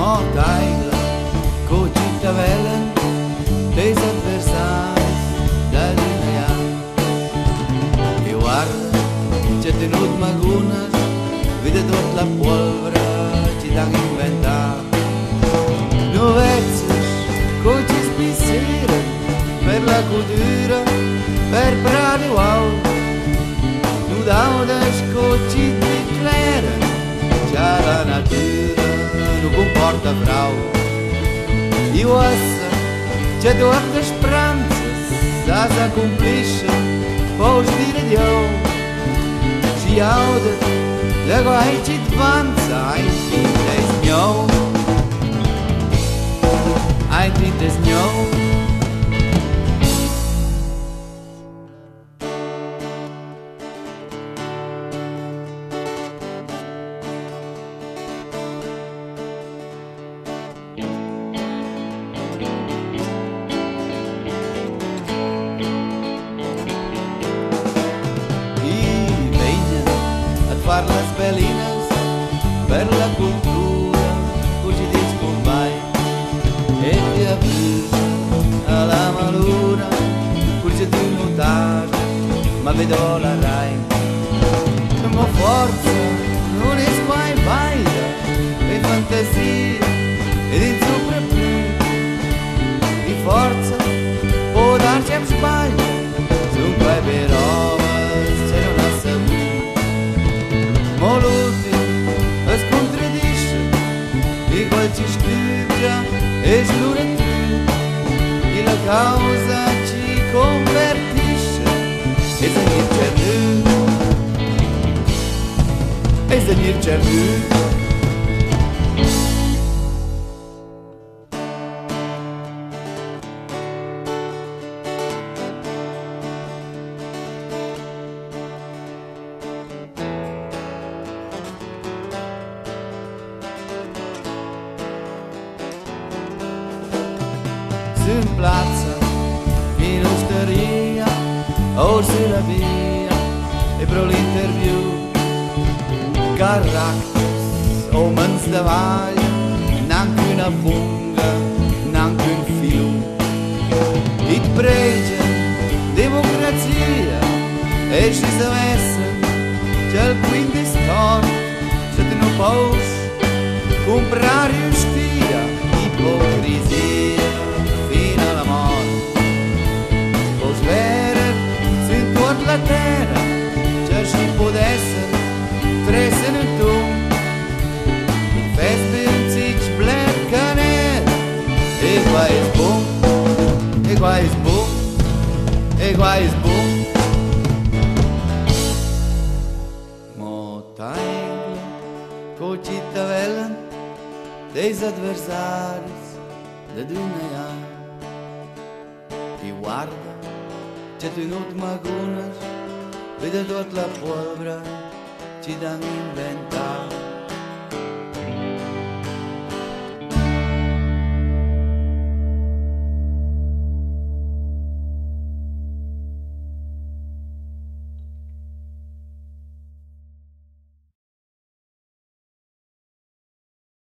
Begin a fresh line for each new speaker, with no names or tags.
Mortaigla, cogita velen, des adversaris da linea. E guarda, c'è tenut magunas, vede tot la polvere, ci dan inventar. Nu vezzes, coci spisseren, per la cultura, per prade wow. Nu daudes, coci declaren, già la natura nu comporta frau. Io essa, c'è duarte speranzas, sa s'accomplisce, pos dire Dio. Si aude, le guai ci tvanza, ein fin des mio. Ein fin des mio. Far las belinas per la cultura, così ti scombai e ti avvisa alla malura, così ti nuotare, ma vedo la rai. Ma forza non è mai baila, e fantasia ed in sopra più. Di forza può darci a sbaglio, sono quei verovas, se non ha saputo. Molti es contradisce, igual ci scrivia e slura tu, e la causa ci convertisce, e se dir cernu, e se dir cernu. In piazza, in osteria, o se la via, e pro l'interview, caracters, o mens de vaglia, nanc una funga, nanc un fiu. It prege, democrazia, e si se messa, c'è il quindi storto, se te non pos, comprare stia, ipocrisia. La terra, c'è si potesse, tre se ne tu, feste in zich blecca nera, e qua è sbom, e qua è sbom, e qua è sbom. Motaigla, cocita velen, des adversaris, de dunea, e guarda, c'è tenut magunas, vede tot la polvere, ci dan inventar.